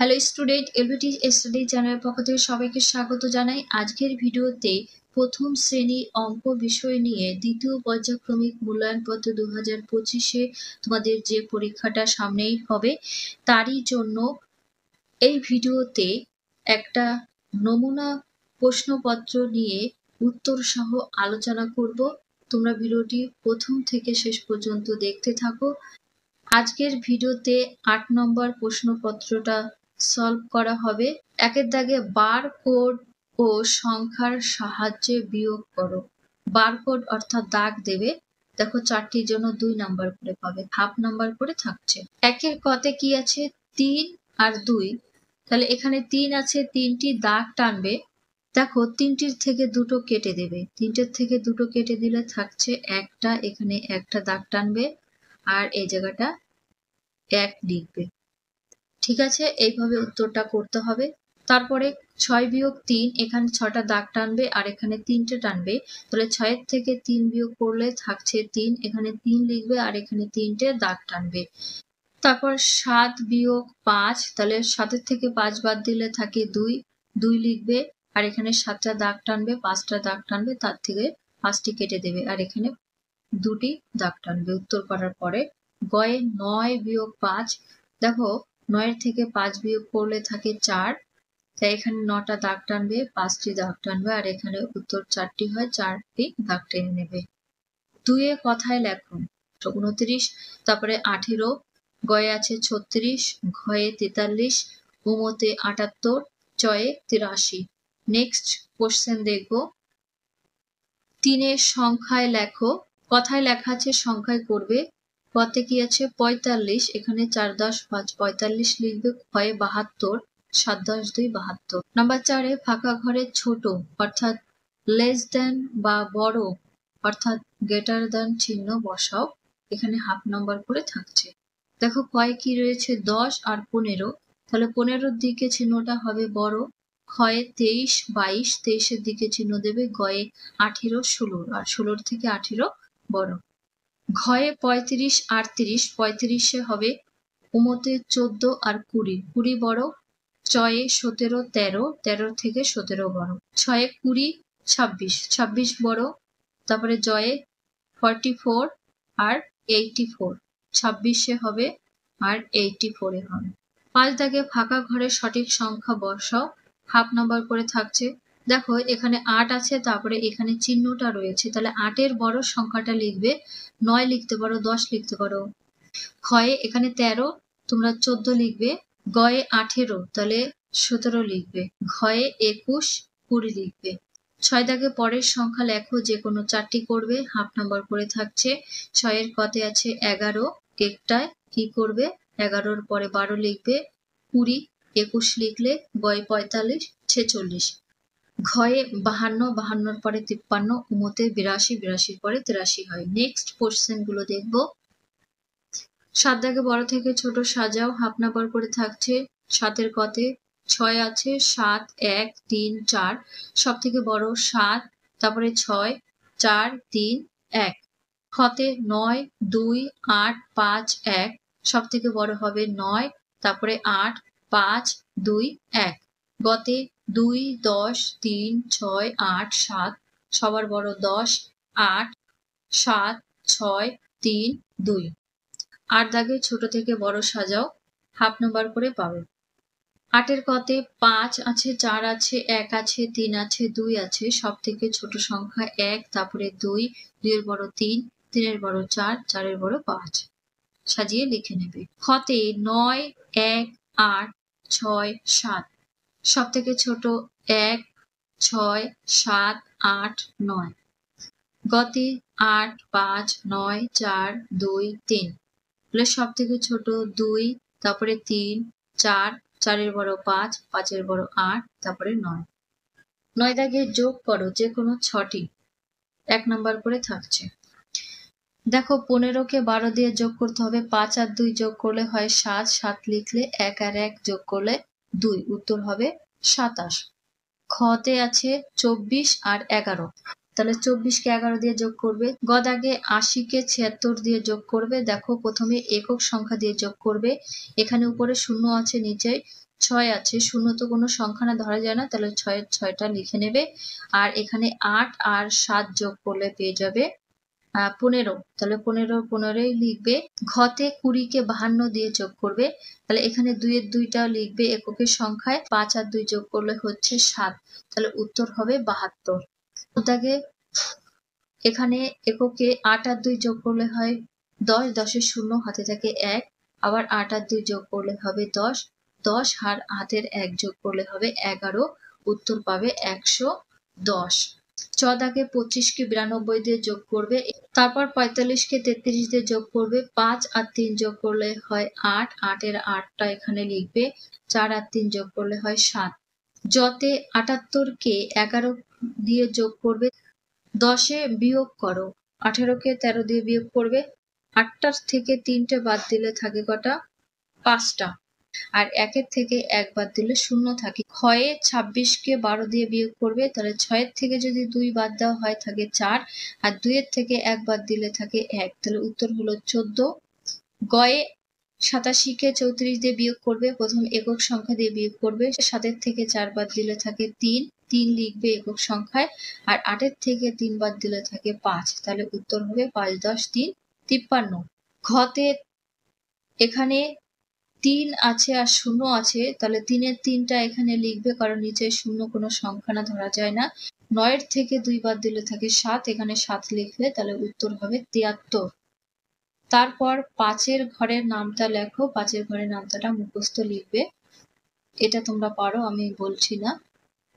Hello student, LBT study চ্যানেলের পক্ষ থেকে সবাইকে স্বাগত জানাই। আজকের ভিডিওতে প্রথম শ্রেণীর অঙ্ক বিষয় নিয়ে দ্বিতীয় পর্যায়ক্রমিক মূল্যায়নপত্র 2025-এ তোমাদের যে পরীক্ষাটা সামনেই হবে তারই জন্য এই ভিডিওতে একটা নমুনা প্রশ্নপত্র নিয়ে উত্তর সহ আলোচনা করব। তোমরা ভিডিওটি প্রথম থেকে শেষ পর্যন্ত দেখতে থাকো। আজকের ভিডিওতে 8 নম্বর প্রশ্নপত্রটা সলভ করা হবে। একের দাগে বারকোড ও সংখ্যার সাহায্যে বিয়োগ করো। বারকোড অর্থাৎ দাগ দেবে। দেখো 4টির জন্য 2 নাম্বার করে পাবে, হাফ নাম্বার করে থাকছে। একের কতে কি আছে? 3 আর 2। তাহলে এখানে 3 আছে, 3টি দাগ টানবে। দেখো 3টির থেকে 2টো কেটে দেবে। 3টের থেকে 2টো কেটে দিলে থাকছে একটা, এখানে একটা দাগ টানবে আর এই জায়গাটা 1 লিখবে। ঠিক আছে, এইভাবে উত্তরটা করতে হবে। তারপরে 6 বিয়োগ 3, এখানে 6টা দাগ টানবে আর এখানে 3টে টানবে। তাহলে 6 থেকে 3 বিয়োগ করলে থাকছে 3, এখানে 3 লিখবে আর এখানে 3টে দাগ টানবে। তারপর 7 বিয়োগ 5, তাহলে 7 থেকে 5 বাদ দিলে থাকে 2, 2 লিখবে আর এখানে 7টা দাগ টানবে, 5টা দাগ টানবে, তার থেকে 5টি কেটে দেবে আর এখানে 2টি দাগ টানবে উত্তর করার পরে। গয়ে 9 বিয়োগ 5, দেখো 9 থেকে 5 বিয়োগ করলে থাকে 4, তাই এখানে 9টা দাগ টানবে, 5টি দাগ টানবে আর এখানে উত্তর 4টি হয়, 4টি দাগ টেনে নেবে। 2 এ কথায় লেখো 29, তারপরে 18, গয়ে আছে 36, ঘয়ে 43, উমতে 78, চয়ে 83। নেক্সট কোশ্চেন দেখবো। 3 এর সংখ্যায় লেখো। কথায় লেখা আছে, সংখ্যায় করবে। কতে কি আছে? 45, এখানে 4 10 5 45 লিখবে। ক্ষয়ে 72, 7 10 2 72। নাম্বার 4 এ ফাঁকা ঘরে ছোট অর্থাৎ লেস দেন বা বড় অর্থাৎ গ্রেটার দেন চিহ্ন বসাও। এখানে হাফ নাম্বার করে থাকছে। দেখো কয় কি রয়েছে? 10 আর 15, তাহলে 15-র দিকে চিহ্নটা হবে বড়। ক্ষয়ে 23 22, 23-এর দিকে চিহ্ন দেবে। গয়ে 18 16, আর 16-র থেকে 18 বড়। ঘয়ে 35 38, 35-এ হবে উমতে 14 আর 20, 20 বড়। চয়ে 17 13, 13-র থেকে 17 বড়। ছয়ে 20 26, 26 বড়। তারপরে জয়ে 44 আর 84, 26-এ হবে আর 84-এ হবে। 5 দাগে ফাঁকা ঘরে সঠিক সংখ্যা বসাও, হাফ নাম্বার করে থাকছে। দেখো এখানে 8 আছে, তারপরে এখানে চিহ্নটা রয়েছে, তাহলে 8-এর বড় সংখ্যাটা লিখবে। 9 লিখতে পারো, 10 লিখতে পারো। ক্ষয়ে এখানে 13, তোমরা 14 লিখবে। গয়ে 18, তাহলে 17 লিখবে। ঘয়ে 21 20 লিখবে। 6 দাগে পরের সংখ্যা লেখো, যে কোনো 4টি করবে, হাফ নাম্বার করে থাকছে। 6-এর কতে আছে 11, একটায় কি করবে? 11-র পরে 12 লিখবে। 20 21 লিখলে। গয়ে 45 46। ঘয়ে 52, 52-র পরে 53, উমতে 82, 82-র পরে 83 হয়। নেক্সট কোশ্চেন গুলো দেখবো। 7 দাগে বড় থেকে ছোট সাজাও, হাফ নাম্বার করে থাকছে। 7-এর কতে 6 আছে, 7 1 3 4, সব থেকে বড় 7, তারপরে 6 4 3 1। খতে 9 2 8 5 1, সব থেকে বড় হবে 9, তারপরে 8 5 2 1। গতে 2 10 3 6 8 7, সবার বড় 10 8 7 6 3 2। 8 দাগে ছোট থেকে বড় সাজাও, হাফ নাম্বার করে পাবে। 8-এর কতে 5 আছে, 4 আছে, 1 আছে, 3 আছে, 2 আছে, সব থেকে ছোট সংখ্যা 1, তারপরে 2, 2-এর বড় 3, 3-এর বড় 4, 4-এর বড় 5। সাজিয়ে লিখে নেবে। খতে 9 1 8 6 7, সব থেকে ছোট 1 6 7 8 9। গতে 8 5 9 4 2 3, সব থেকে ছোট 2, তারপরে 3 4, 4-এর বড় 5, 5-এর বড় 8, তারপরে 9। 9 দাগে যোগ করো, যে কোনো 6টি, 1 নাম্বার করে থাকছে। দেখো 15-কে 12 দিয়ে যোগ করতে হবে। 5 আর 2 যোগ করলে হয় 7, 7 লিখলে। 1 আর 1 যোগ করলে 2, উত্তর হবে 27। খতে আছে 24 আর 11, তাহলে 24 কে 11 দিয়ে যোগ করবে। গ দাগে 80 কে 76 দিয়ে যোগ করবে। দেখো প্রথমে একক সংখ্যা দিয়ে যোগ করবে। এখানে উপরে 0 আছে, নিচে 6 আছে। 0 তো কোনো সংখ্যা না, ধরা যায় না, তাহলে 6 6টা লিখে নেবে। আর এখানে 8 আর 7 যোগ করলে পেয়ে যাবে 15। তাহলে 15 লিখবে। ঘতে 20 কে 52 দিয়ে যোগ করবে। তাহলে এখানে 2 এর 2টা লিখবে এককের সংখ্যায়। 5 আর 2 যোগ করলে হচ্ছে 7। তাহলে উত্তর হবে 72। দাগে এখানে এককে 8 আর 2 যোগ করলে হয় 10। 10-এর 0 হাতে থাকে 1। আবার 8 আর 2 যোগ করলে হবে 10। 10 আর হাতের 1 যোগ করলে হবে 11। উত্তর পাবে 110। চ দাগে 25 কে 92 দিয়ে যোগ করবে। তারপর 45 কে 33 দিয়ে যোগ করবে। 5 আর 3 যোগ করলে হয় 8। 8 এর 8টা এখানে লিখবে। 4 আর 3 যোগ করলে হয় 7। যতে 78 কে 11 দিয়ে যোগ করবে। 10-এ বিয়োগ করো। 18 কে 13 দিয়ে বিয়োগ করবে। 8টার থেকে 3টে বাদ দিলে থাকে কটা? 5টা। আর 1-এর থেকে 1 বাদ দিলে 0 থাকে। ক্ষয়ে 26 কে 12 দিয়ে বিয়োগ করবে। তাহলে 6-এর থেকে যদি 2 বাদ দেওয়া হয় থাকে 4। আর 2-এর থেকে 1 বাদ দিলে থাকে 1। তাহলে উত্তর হলো 14। গয়ে 87 কে 34 দিয়ে বিয়োগ করবে। প্রথম একক সংখ্যা দিয়ে বিয়োগ করবে। 7-এর থেকে 4 বাদ দিলে থাকে 3। 3 লিখবে একক সংখ্যায়। আর 8-এর থেকে 3 বাদ দিলে থাকে 5। তাহলে উত্তর হবে 5 10 3 53। ঘতে এখানে 3 আছে আর 0 আছে। তাহলে 3-এর 3টা এখানে লিখবে, কারণ নিচে 0 কোনো সংখ্যা না, ধরা যায় না। 9-এর থেকে 2 বাদ দিলে থাকে 7। এখানে 7 লিখবে। তাহলে উত্তর হবে 73। তারপর 5-এর ঘরের নামটা লেখো। 5-এর ঘরের নামটা মুখস্থ লিখবে। এটা তোমরা পারো, আমি বলছি না।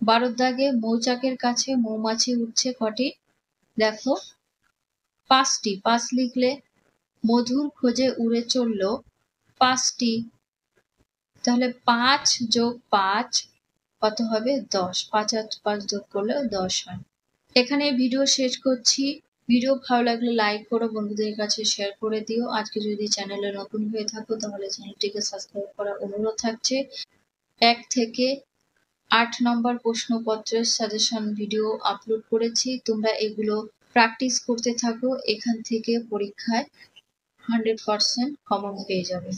12 দাগে মৌচাকের কাছে মৌমাছি উঠছে কটি? দেখো 5টি। 5 লিখলে মধুর খোঁজে উড়ে চলল 5টি। তাহলে 5 যোগ 5 কত হবে? 10। 5 আর 5 যোগ করলে 10 হয়। এখানে ভিডিও শেষ করছি। ভিডিও ভালো লাগলে লাইক করো, বন্ধুদের কাছে শেয়ার করে দিও। আজকে যদি চ্যানেলে নতুন হয়ে থাকো তাহলে চ্যানেলটিকে সাবস্ক্রাইব করার অনুরোধ থাকছে। 1 থেকে 8 নম্বর প্রশ্নপত্রের সাজেশন ভিডিও আপলোড করেছি। তোমরা এগুলো প্র্যাকটিস করতে থাকো। এখান থেকে পরীক্ষায় 100% কমন পেয়ে যাবে।